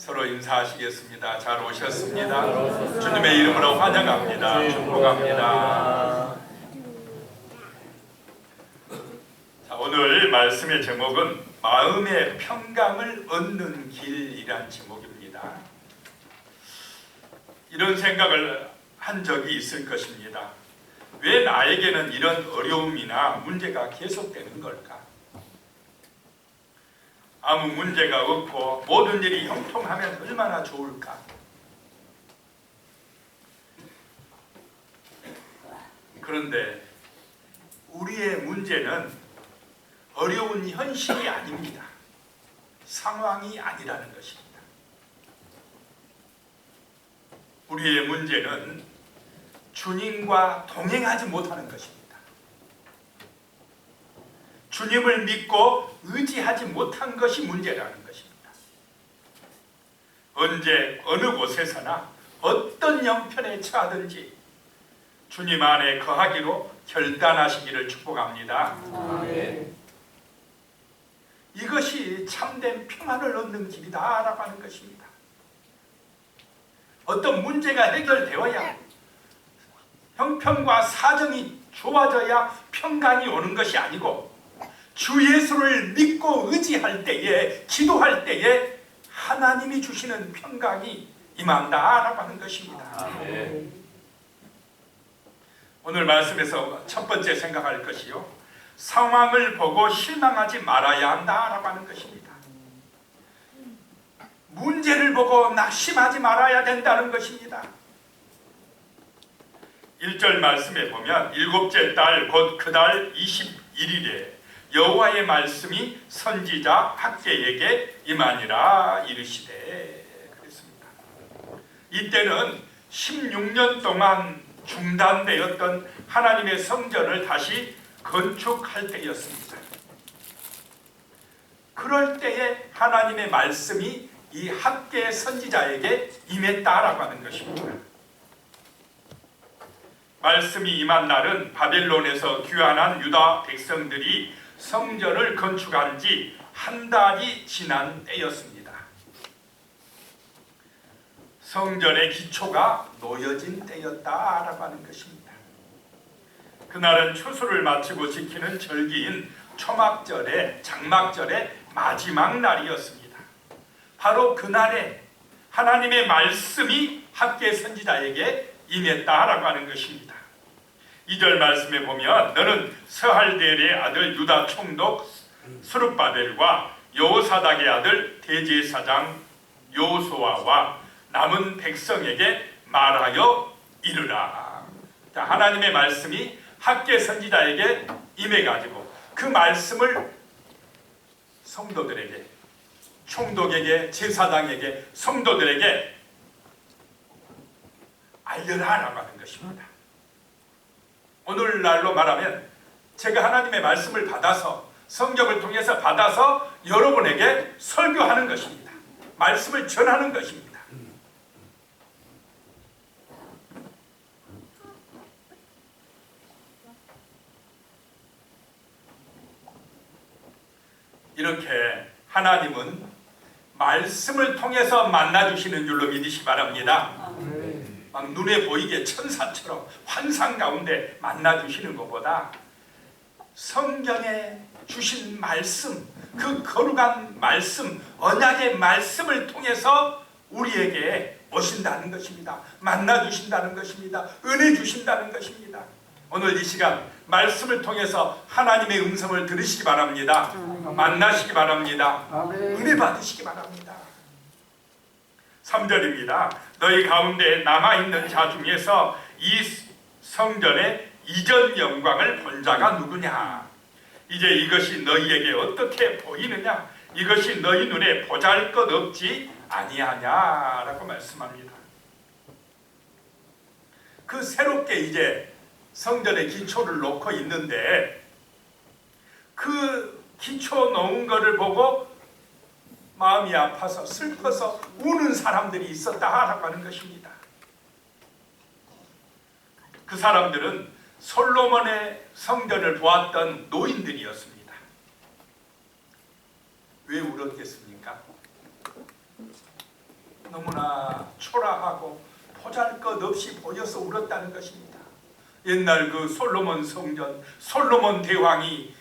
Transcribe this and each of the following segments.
서로 인사하시겠습니다. 잘 오셨습니다. 주님의 이름으로 환영합니다. 축복합니다. 자, 오늘 말씀의 제목은 마음의 평강을 얻는 길이란 제목입니다. 이런 생각을 한 적이 있을 것입니다. 왜 나에게는 이런 어려움이나 문제가 계속되는 걸까? 아무 문제가 없고 모든 일이 형통하면 얼마나 좋을까? 그런데 우리의 문제는 어려운 현실이 아닙니다. 상황이 아니라는 것입니다. 우리의 문제는 주님과 동행하지 못하는 것입니다. 주님을 믿고 의지하지 못한 것이 문제라는 것입니다. 언제 어느 곳에서나 어떤 형편에 처하든지 주님 안에 거하기로 결단하시기를 축복합니다. 아멘. 이것이 참된 평안을 얻는 길이다라고 하는 것입니다. 어떤 문제가 해결되어야, 형편과 사정이 좋아져야 평강이 오는 것이 아니고, 주 예수를 믿고 의지할 때에, 기도할 때에 하나님이 주시는 평강이 임한다라고 하는 것입니다. 아멘. 오늘 말씀에서 첫 번째 생각할 것이요, 상황을 보고 실망하지 말아야 한다라고 하는 것입니다. 문제를 보고 낙심하지 말아야 된다는 것입니다. 1절 말씀에 보면 일곱째 달 곧 그 달 21일에 여호와의 말씀이 선지자 학개에게 임하니라 이르시되 그랬습니다. 이때는 16년 동안 중단되었던 하나님의 성전을 다시 건축할 때였습니다. 그럴 때에 하나님의 말씀이 이 학개 선지자에게 임했다라고 하는 것입니다. 말씀이 임한 날은 바벨론에서 귀환한 유다 백성들이 성전을 건축한 지 한 달이 지난 때였습니다. 성전의 기초가 놓여진 때였다라고 하는 것입니다. 그날은 추수를 마치고 지키는 절기인 초막절의 장막절의 마지막 날이었습니다. 바로 그날에 하나님의 말씀이 학개 선지자에게 임했다라고 하는 것입니다. 2절 말씀에 보면 너는 스할델의 아들 유다 총독 스룹바벨과 여호사닥의 아들 대제사장 여호수아와 남은 백성에게 말하여 이르라. 자, 하나님의 말씀이 학개 선지자에게 임해가지고 그 말씀을 성도들에게, 총독에게, 제사장에게, 성도들에게 알려라라고 하는 것입니다. 오늘날로 말하면 제가 하나님의 말씀을 받아서, 성경을 통해서 받아서 여러분에게 설교하는 것입니다. 말씀을 전하는 것입니다. 이렇게 하나님은 말씀을 통해서 만나주시는 줄로 믿으시기 바랍니다. 막 눈에 보이게 천사처럼 환상 가운데 만나주시는 것보다 성경에 주신 말씀, 그 거룩한 말씀, 언약의 말씀을 통해서 우리에게 오신다는 것입니다. 만나주신다는 것입니다. 은혜 주신다는 것입니다. 오늘 이 시간 말씀을 통해서 하나님의 음성을 들으시기 바랍니다. 만나시기 바랍니다. 은혜 받으시기 바랍니다. 3절입니다. 너희 가운데 남아있는 자 중에서 이 성전의 이전 영광을 본 자가 누구냐? 이제 이것이 너희에게 어떻게 보이느냐? 이것이 너희 눈에 보잘것없지 아니하냐라고 말씀합니다. 그 새롭게 이제 성전의 기초를 놓고 있는데 그 기초 놓은 것을 보고 마음이 아파서 슬퍼서 우는 사람들이 있었다라고 하는 것입니다. 그 사람들은 솔로몬의 성전을 보았던 노인들이었습니다. 왜 울었겠습니까? 너무나 초라하고 보잘것없이 보여서 울었다는 것입니다. 옛날 그 솔로몬 성전, 솔로몬 대왕이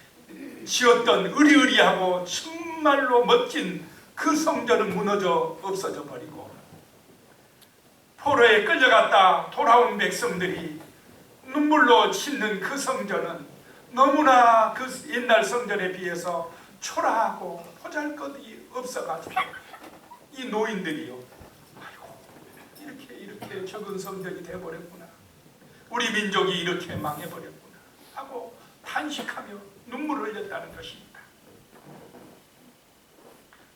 지었던 으리으리하고 정말로 멋진 그 성전은 무너져 없어져 버리고, 포로에 끌려갔다 돌아온 백성들이 눈물로 짓는 그 성전은 너무나 그 옛날 성전에 비해서 초라하고 보잘것이 없어가지고 이 노인들이요, 아이고 이렇게 적은 성전이 되어버렸구나, 우리 민족이 이렇게 망해버렸구나 하고 탄식하며 눈물을 흘렸다는 것입니다.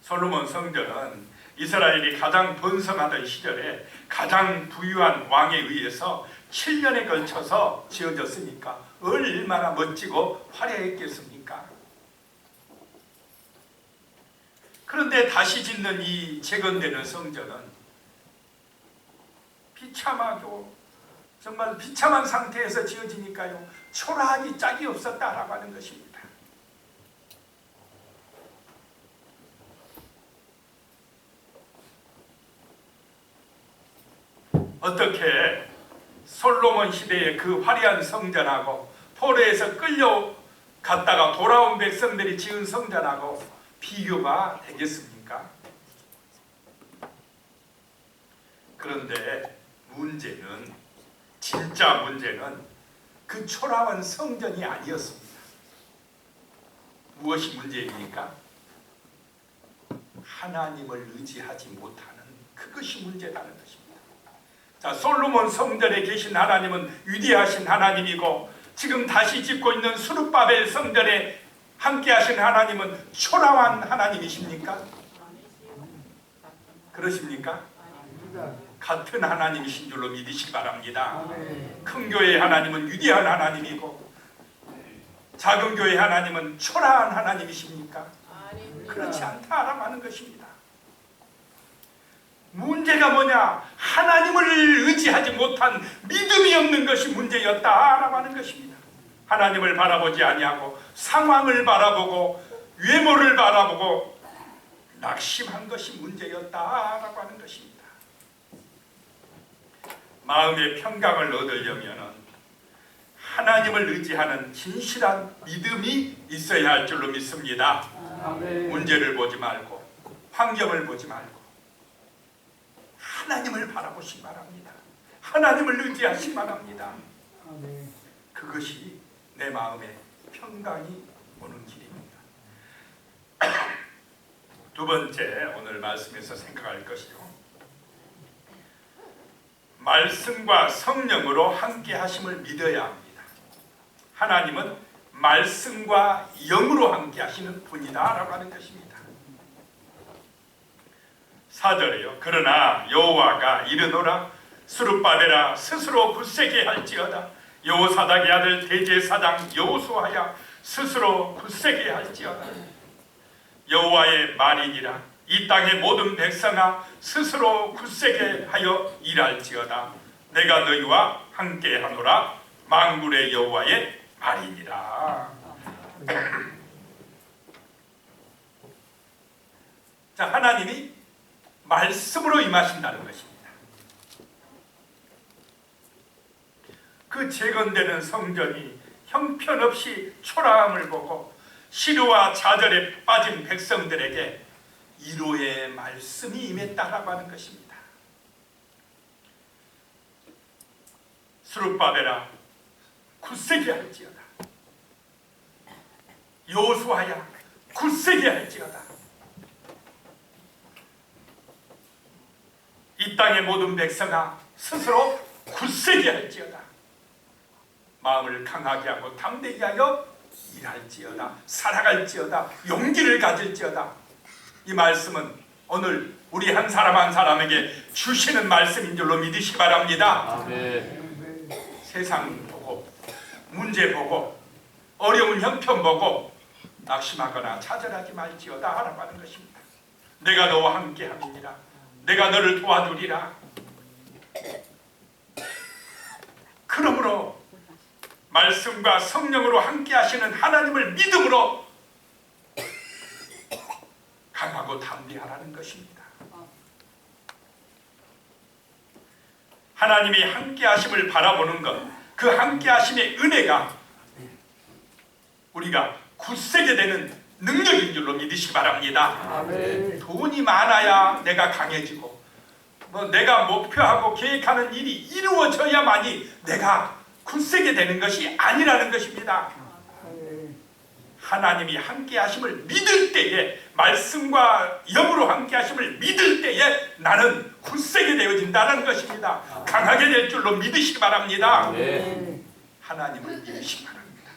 솔로몬 성전은 이스라엘이 가장 번성하던 시절에 가장 부유한 왕에 의해서 7년에 걸쳐서 지어졌으니까 얼마나 멋지고 화려했겠습니까? 그런데 다시 짓는 이 재건되는 성전은 비참하고 정말 비참한 상태에서 지어지니까요, 초라하기 짝이 없었다라고 하는 것입니다. 어떻게 솔로몬 시대의 그 화려한 성전하고 포로에서 끌려갔다가 돌아온 백성들이 지은 성전하고 비교가 되겠습니까? 그런데 문제는, 진짜 문제는 그 초라한 성전이 아니었습니다. 무엇이 문제입니까? 하나님을 의지하지 못하는 그것이 문제라는 것입니다. 자, 솔로몬 성전에 계신 하나님은 위대하신 하나님이고, 지금 다시 짓고 있는 스룹바벨 성전에 함께 하신 하나님은 초라한 하나님이십니까? 그러십니까? 같은 하나님이신 줄로 믿으시기 바랍니다. 큰 교회의 하나님은 위대한 하나님이고 작은 교회의 하나님은 초라한 하나님이십니까? 그렇지 않다라고 하는 것입니다. 문제가 뭐냐? 하나님을 의지하지 못한 믿음이 없는 것이 문제였다라고 하는 것입니다. 하나님을 바라보지 아니하고 상황을 바라보고 외모를 바라보고 낙심한 것이 문제였다라고 하는 것입니다. 마음의 평강을 얻으려면 하나님을 의지하는 진실한 믿음이 있어야 할 줄로 믿습니다. 문제를 보지 말고 환경을 보지 말고 하나님을 바라보시기 바랍니다. 하나님을 의지하시기 바랍니다. 그것이 내 마음에 평강이 오는 길입니다. 두 번째, 오늘 말씀에서 생각할 것이요, 말씀과 성령으로 함께 하심을 믿어야 합니다. 하나님은 말씀과 영으로 함께 하시는 분이다 라고 하는 것입니다. 4절에요. 그러나 여호와가 이르노라, 스룹바벨아 스스로 굳세게 할지어다. 여호사닥의 아들 대제사장 여호수아야 스스로 굳세게 할지어다. 여호와의 말이니라. 이 땅의 모든 백성아 스스로 굳세게 하여 일할지어다. 내가 너희와 함께하노라. 만군의 여호와의 말이니라. 자, 하나님이 말씀으로 임하신다는 것입니다. 그 재건되는 성전이 형편없이 초라함을 보고 시루와 좌절에 빠진 백성들에게 위로의 말씀이 임했다라고 하는 것입니다. 스룹바벨아 굳세게 할지어다. 여호수아야 굳세게 할지어다. 이 땅의 모든 백성아 스스로 굳세게 할지어다. 마음을 강하게 하고 담대히 하여 일할지어다. 살아갈지어다. 용기를 가질지어다. 이 말씀은 오늘 우리 한 사람 한 사람에게 주시는 말씀인 줄로 믿으시기 바랍니다. 아멘. 세상 보고 문제 보고 어려운 형편 보고 낙심하거나 좌절하지 말지어다 하라고 하는 것입니다. 내가 너와 함께 함이니라. 내가 너를 도와주리라. 그러므로 말씀과 성령으로 함께 하시는 하나님을 믿음으로 강하고 담대하라는 것입니다. 하나님이 함께 하심을 바라보는 것, 그 함께 하심의 은혜가 우리가 굳세게 되는 능력인 줄로 믿으시기 바랍니다. 아멘. 돈이 많아야 내가 강해지고 내가 목표하고 계획하는 일이 이루어져야만이 내가 굳세게 되는 것이 아니라는 것입니다. 하나님이 함께 하심을 믿을 때에, 말씀과 영으로 함께 하심을 믿을 때에 나는 굳세게 되어진다는 것입니다. 강하게 될 줄로 믿으시기 바랍니다. 하나님을 믿으시기 바랍니다.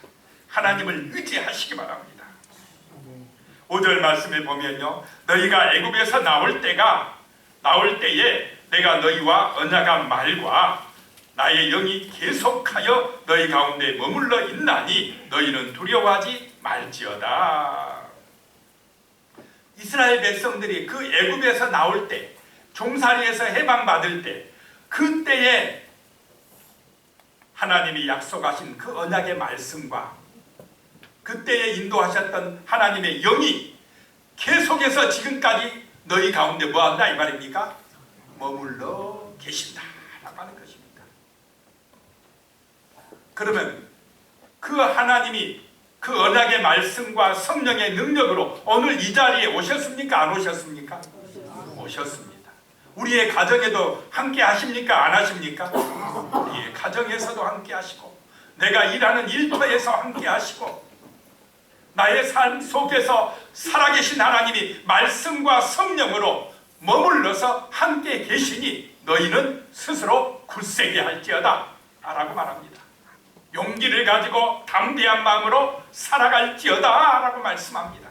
하나님을 의지하시기 바랍니다. 5절 말씀에 보면요, 너희가 애굽에서 나올 때에 내가 너희와 언약한 말과 나의 영이 계속하여 너희 가운데 머물러 있나니 너희는 두려워하지 말지어다. 이스라엘 백성들이 그 애굽에서 나올 때, 종살이에서 해방받을 때, 그때에 하나님이 약속하신 그 언약의 말씀과 그때에 인도하셨던 하나님의 영이 계속해서 지금까지 너희 가운데 뭐한다 이 말입니까? 머물러 계신다라고 하는 것입니다. 그러면 그 하나님이 그 언약의 말씀과 성령의 능력으로 오늘 이 자리에 오셨습니까? 안 오셨습니까? 오셨습니다. 우리의 가정에도 함께 하십니까? 안 하십니까? 우리의 가정에서도 함께 하시고, 내가 일하는 일터에서 함께 하시고, 나의 삶 속에서 살아계신 하나님이 말씀과 성령으로 머물러서 함께 계시니 너희는 스스로 굳세게 할지어다 라고 말합니다. 용기를 가지고 담대한 마음으로 살아갈지어다 라고 말씀합니다.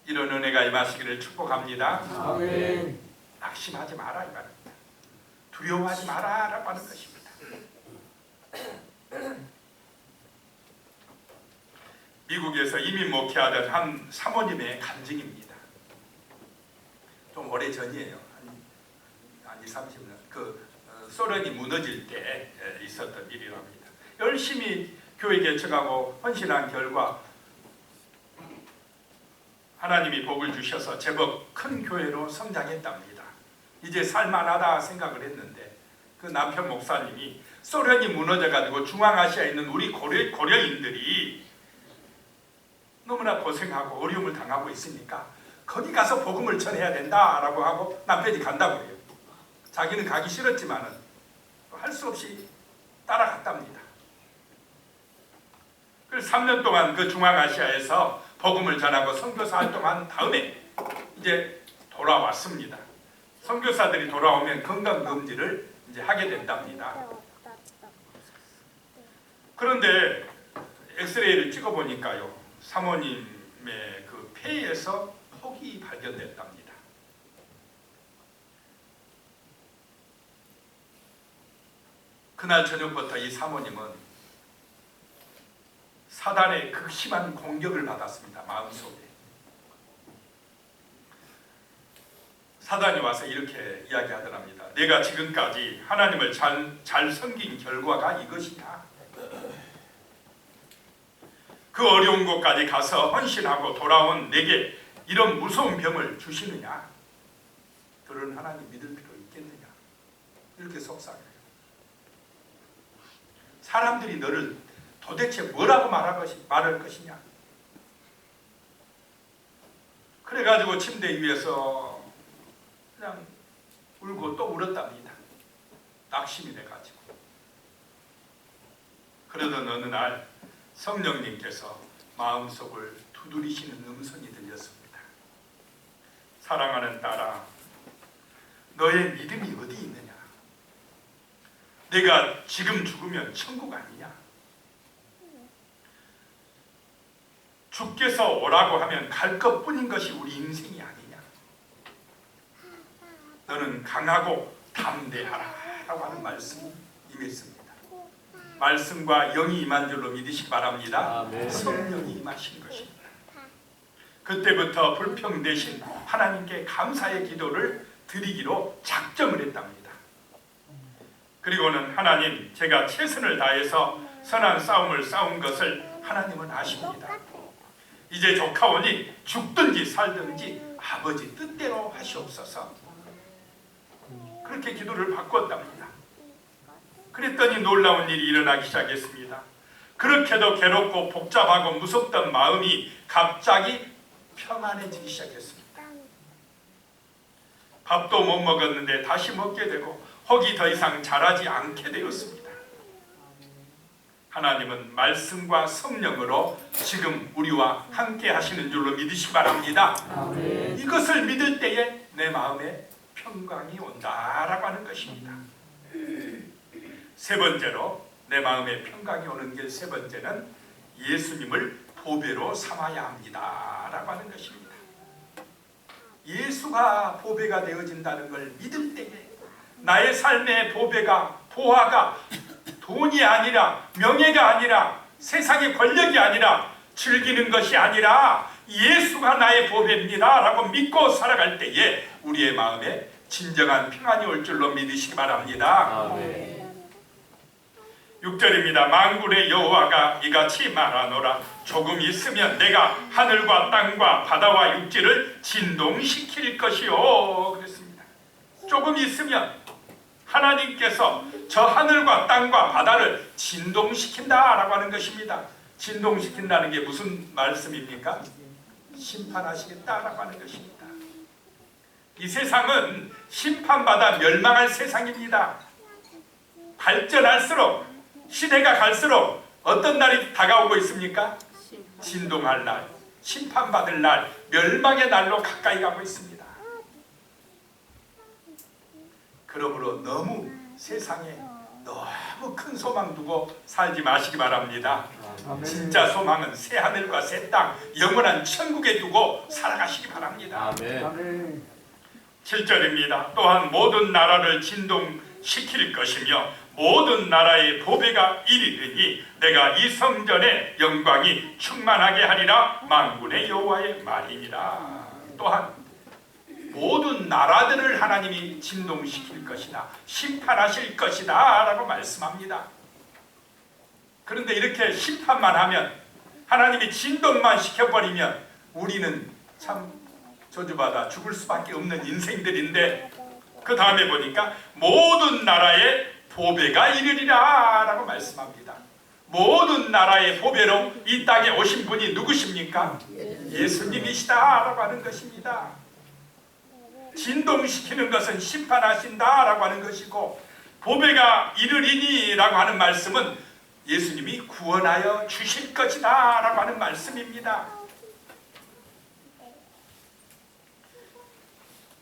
이런 은혜가 임하시기를 축복합니다. 아멘. 낙심하지 마라 이 말입니다. 두려워하지 마라 라고 하는 것입니다. 미국에서 이민 목회하던 한 사모님의 간증입니다. 좀 오래전이에요. 한 20, 30년. 소련이 무너질 때 있었던 일이랍니다. 열심히 교회 개척하고 헌신한 결과 하나님이 복을 주셔서 제법 큰 교회로 성장했답니다. 이제 살만하다 생각을 했는데 그 남편 목사님이 소련이 무너져가지고 중앙아시아에 있는 우리 고려인들이 너무나 고생하고 어려움을 당하고 있으니까 거기 가서 복음을 전해야 된다라고 하고 남편이 간다고 해요. 자기는 가기 싫었지만은 할 수 없이 따라갔답니다. 그래서 3년 동안 그 중앙아시아에서 복음을 전하고 선교사 활동한 다음에 이제 돌아왔습니다. 선교사들이 돌아오면 건강검진을 이제 하게 된답니다. 그런데 엑스레이를 찍어보니까요, 사모님의 그 폐에서 혹이 발견됐답니다. 그날 저녁부터 이 사모님은 사단의 극심한 공격을 받았습니다. 마음속에. 사단이 와서 이렇게 이야기하더랍니다. 내가 지금까지 하나님을 잘 섬긴 결과가 이것이냐? 그 어려운 곳까지 가서 헌신하고 돌아온 내게 이런 무서운 병을 주시느냐? 그런 하나님 믿을 필요 있겠느냐? 이렇게 속상해요. 사람들이 너를 도대체 뭐라고 말할 것이냐? 그래가지고 침대 위에서 그냥 울고 또 울었답니다. 낙심이 돼가지고. 그러던 어느 날 성령님께서 마음속을 두드리시는 음성이 들렸습니다. 사랑하는 딸아, 너의 믿음이 어디 있느냐? 내가 지금 죽으면 천국 아니냐? 주께서 오라고 하면 갈 것뿐인 것이 우리 인생이 아니냐? 너는 강하고 담대하라 라고 하는 말씀이 임했습니다. 말씀과 영이 임한 줄로 믿으시기 바랍니다. 성령이 임하신 것입니다. 그때부터 불평 대신 하나님께 감사의 기도를 드리기로 작정을 했답니다. 그리고는 하나님, 제가 최선을 다해서 선한 싸움을 싸운 것을 하나님은 아십니다. 이제 조카오니 죽든지 살든지 아버지 뜻대로 하시옵소서. 그렇게 기도를 바꿨답니다. 그랬더니 놀라운 일이 일어나기 시작했습니다. 그렇게도 괴롭고 복잡하고 무섭던 마음이 갑자기 평안해지기 시작했습니다. 밥도 못 먹었는데 다시 먹게 되고 혹이 더 이상 자라지 않게 되었습니다. 하나님은 말씀과 성령으로 지금 우리와 함께 하시는 줄로 믿으시기 바랍니다. 아멘. 이것을 믿을 때에 내 마음에 평강이 온다라고 하는 것입니다. 세 번째로 내 마음에 평강이 오는 길 세 번째는 예수님을 보배로 삼아야 합니다라고 하는 것입니다. 예수가 보배가 되어진다는 걸 믿을 때에 나의 삶의 보배가 보화가 돈이 아니라 명예가 아니라 세상의 권력이 아니라 즐기는 것이 아니라 예수가 나의 보배입니다 라고 믿고 살아갈 때에 우리의 마음에 진정한 평안이 올 줄로 믿으시기 바랍니다. 아멘. 6절입니다. 만군의 여호와가 이같이 말하노라. 조금 있으면 내가 하늘과 땅과 바다와 육지를 진동시킬 것이요. 그랬습니다. 조금 있으면 하나님께서 저 하늘과 땅과 바다를 진동시킨다라고 하는 것입니다. 진동시킨다는 게 무슨 말씀입니까? 심판하시겠다라고 하는 것입니다. 이 세상은 심판받아 멸망할 세상입니다. 발전할수록 시대가 갈수록 어떤 날이 다가오고 있습니까? 진동할 날, 심판받을 날, 멸망의 날로 가까이 가고 있습니다. 그러므로 너무 세상에 너무 큰 소망 두고 살지 마시기 바랍니다. 아멘. 진짜 소망은 새 하늘과 새 땅, 영원한 천국에 두고 살아가시기 바랍니다. 아멘. 아멘. 7절입니다. 또한 모든 나라를 진동시킬 것이며 모든 나라의 보배가 이르리니 내가 이 성전의 영광이 충만하게 하리라. 만군의 여호와의 말이니라. 또한 모든 나라들을 하나님이 진동시킬 것이다, 심판하실 것이다 라고 말씀합니다. 그런데 이렇게 심판만 하면, 하나님이 진동만 시켜버리면 우리는 참 저주받아 죽을 수밖에 없는 인생들인데, 그 다음에 보니까 모든 나라의 보배가 이르리라 라고 말씀합니다. 모든 나라의 보배로 이 땅에 오신 분이 누구십니까? 예수님이시다 라고 하는 것입니다. 진동시키는 것은 심판하신다 라고 하는 것이고, 보배가 이르리니 라고 하는 말씀은 예수님이 구원하여 주실 것이다 라고 하는 말씀입니다.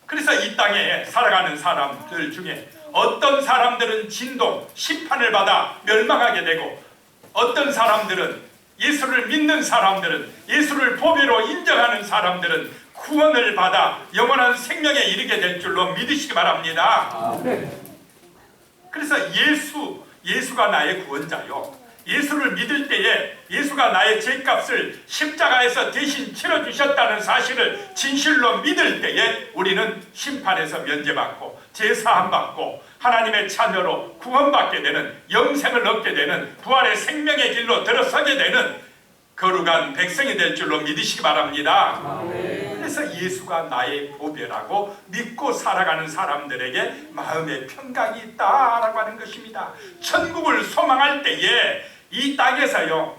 그래서 이 땅에 살아가는 사람들 중에 어떤 사람들은 진동, 심판을 받아 멸망하게 되고, 어떤 사람들은, 예수를 믿는 사람들은, 예수를 보배로 인정하는 사람들은 구원을 받아 영원한 생명에 이르게 될 줄로 믿으시기 바랍니다. 아멘. 그래서 예수가 나의 구원자요, 예수를 믿을 때에 예수가 나의 죄값을 십자가에서 대신 치러주셨다는 사실을 진실로 믿을 때에 우리는 심판에서 면제받고 제사함받고 하나님의 자녀로 구원받게 되는, 영생을 얻게 되는, 부활의 생명의 길로 들어서게 되는 거룩한 백성이 될 줄로 믿으시기 바랍니다. 아멘. 그래서 예수가 나의 보배라고 믿고 살아가는 사람들에게 마음의 평강이 있다라고 하는 것입니다. 천국을 소망할 때에 이 땅에서요,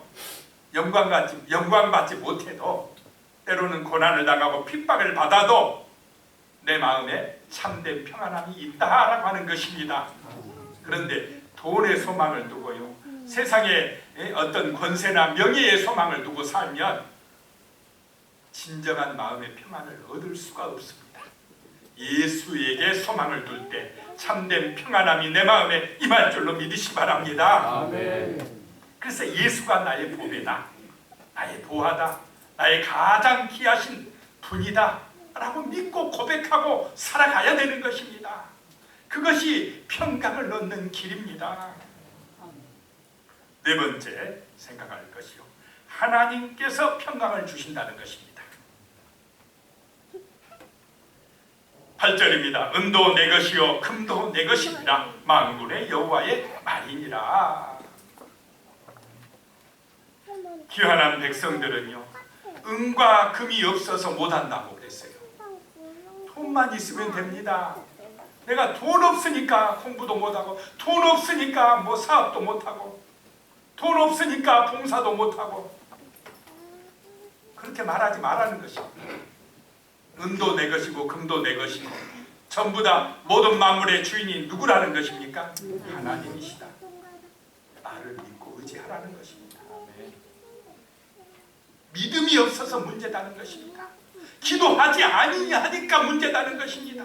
영광받지 못해도, 때로는 고난을 당하고 핍박을 받아도 내 마음에 참된 평안함이 있다라고 하는 것입니다. 그런데 돈의 소망을 두고요, 세상의 어떤 권세나 명예의 소망을 두고 살면 진정한 마음의 평안을 얻을 수가 없습니다. 예수에게 소망을 둘 때 참된 평안함이 내 마음에 임할 줄로 믿으시기 바랍니다. 아멘. 그래서 예수가 나의 보배다, 나의 보화다, 나의 가장 귀하신 분이다 라고 믿고 고백하고 살아가야 되는 것입니다. 그것이 평강을 얻는 길입니다. 네 번째 생각할 것이요, 하나님께서 평강을 주신다는 것입니다. 8절입니다. 은도 내 것이요 금도 내 것이니라. 만군의 여호와의 말이니라. 귀환한 백성들은요, 은과 금이 없어서 못한다고 그랬어요. 돈만 있으면 됩니다. 내가 돈 없으니까 공부도 못하고, 돈 없으니까 뭐 사업도 못하고, 돈 없으니까 봉사도 못하고, 그렇게 말하지 말라는 것입니다. 은도 내 것이고 금도 내 것이고 전부 다 모든 만물의 주인이 누구라는 것입니까? 하나님이시다. 나를 믿고 의지하라는 것입니다. 믿음이 없어서 문제다는 것입니다. 기도하지 아니하니까 문제다는 것입니다.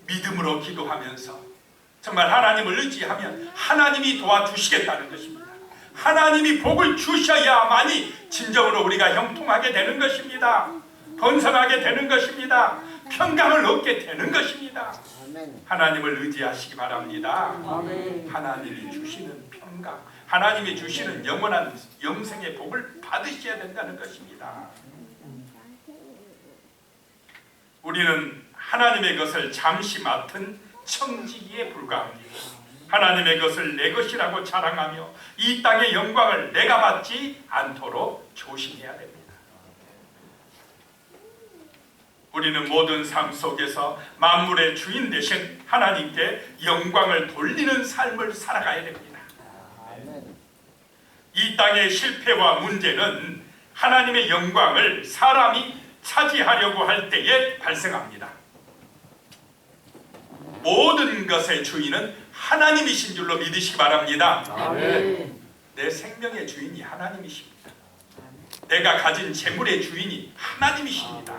믿음으로 기도하면서 정말 하나님을 의지하면 하나님이 도와주시겠다는 것입니다. 하나님이 복을 주셔야만이 진정으로 우리가 형통하게 되는 것입니다. 번성하게 되는 것입니다. 평강을 얻게 되는 것입니다. 하나님을 의지하시기 바랍니다. 하나님이 주시는 평강, 하나님이 주시는 영원한 영생의 복을 받으셔야 된다는 것입니다. 우리는 하나님의 것을 잠시 맡은 청지기에 불과합니다. 하나님의 것을 내 것이라고 자랑하며 이 땅의 영광을 내가 받지 않도록 조심해야 됩니다. 우리는 모든 삶 속에서 만물의 주인 되신 하나님께 영광을 돌리는 삶을 살아가야 됩니다. 이 땅의 실패와 문제는 하나님의 영광을 사람이 차지하려고 할 때에 발생합니다. 모든 것의 주인은 하나님이신 줄로 믿으시기 바랍니다. 아멘. 내 생명의 주인이 하나님이십니다. 내가 가진 재물의 주인이 하나님이십니다.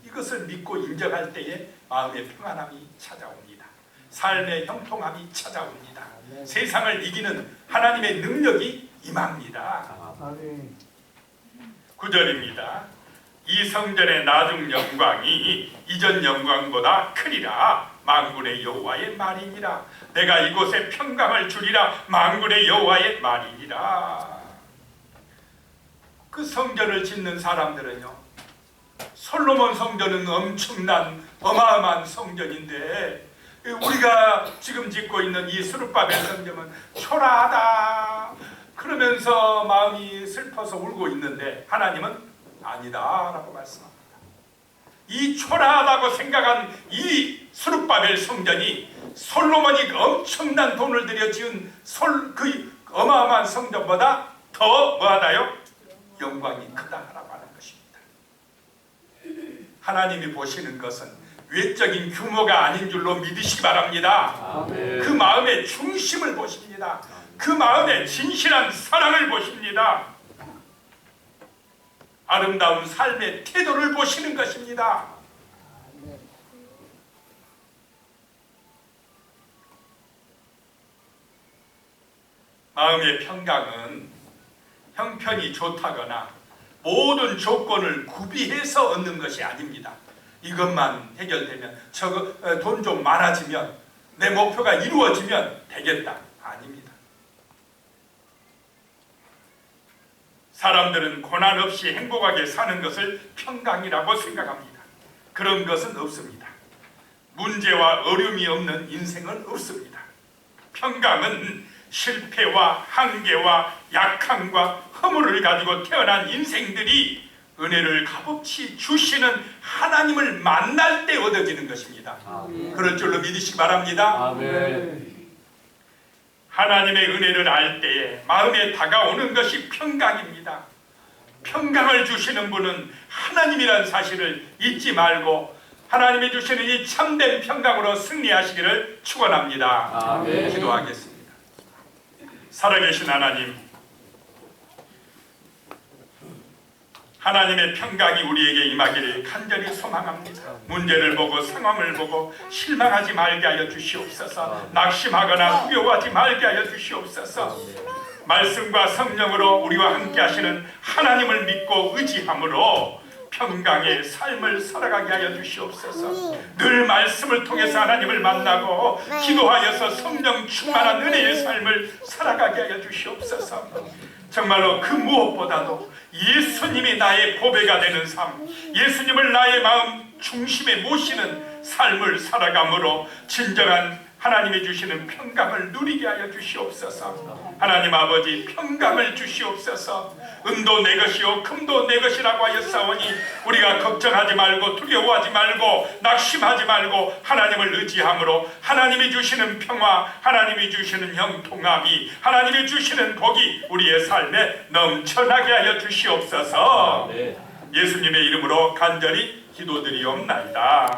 이것을 믿고 인정할 때에 마음의 평안함이 찾아옵니다. 삶의 형통함이 찾아옵니다. 세상을 이기는 하나님의 능력이 임합니다. 9절입니다. 이 성전의 나중 영광이 이전 영광보다 크리라. 만군의 여호와의 말이니라. 내가 이곳에 평강을 주리라. 만군의 여호와의 말이니라. 그 성전을 짓는 사람들은요, 솔로몬 성전은 엄청난 어마어마한 성전인데 우리가 지금 짓고 있는 이 스룹바벨 성전은 초라하다 그러면서 마음이 슬퍼서 울고 있는데 하나님은 아니다라고 말씀합니다. 이 초라하다고 생각한 이 스룹바벨 성전이 솔로몬이 엄청난 돈을 들여 지은 그 어마어마한 성전보다 더 뭐하다요? 영광이 크다라고 하는 것입니다. 하나님이 보시는 것은 외적인 규모가 아닌 줄로 믿으시기 바랍니다. 아멘. 그 마음의 중심을 보십니다. 그 마음의 진실한 사랑을 보십니다. 아름다운 삶의 태도를 보시는 것입니다. 마음의 평강은 형편이 좋다거나 모든 조건을 구비해서 얻는 것이 아닙니다. 이것만 해결되면 돈 좀 많아지면 내 목표가 이루어지면 되겠다. 아닙니다. 사람들은 고난 없이 행복하게 사는 것을 평강이라고 생각합니다. 그런 것은 없습니다. 문제와 어려움이 없는 인생은 없습니다. 평강은 실패와 한계와 약함과 허물을 가지고 태어난 인생들이 은혜를 값없이 주시는 하나님을 만날 때 얻어지는 것입니다. 그럴 줄로 믿으시기 바랍니다. 아멘. 하나님의 은혜를 알 때에 마음에 다가오는 것이 평강입니다. 평강을 주시는 분은 하나님이라는 사실을 잊지 말고 하나님이 주시는 이 참된 평강으로 승리하시기를 축원합니다. 아멘. 기도하겠습니다. 살아계신 하나님의 평강이 우리에게 임하기를 간절히 소망합니다. 문제를 보고 상황을 보고 실망하지 말게 하여 주시옵소서. 낙심하거나 두려워하지 말게 하여 주시옵소서. 말씀과 성령으로 우리와 함께 하시는 하나님을 믿고 의지함으로 평강의 삶을 살아가게 하여 주시옵소서. 늘 말씀을 통해서 하나님을 만나고 기도하여서 성령 충만한 은혜의 삶을 살아가게 하여 주시옵소서. 정말로 그 무엇보다도 예수님이 나의 보배가 되는 삶, 예수님을 나의 마음 중심에 모시는 삶을 살아감으로 진정한 하나님이 주시는 평강을 누리게 하여 주시옵소서. 하나님 아버지, 평강을 주시옵소서. 은도 내 것이요 금도 내 것이라고 하였사오니 우리가 걱정하지 말고 두려워하지 말고 낙심하지 말고 하나님을 의지함으로 하나님이 주시는 평화, 하나님이 주시는 형통함이, 하나님이 주시는 복이 우리의 삶에 넘쳐나게 하여 주시옵소서. 예수님의 이름으로 간절히 기도드리옵나이다.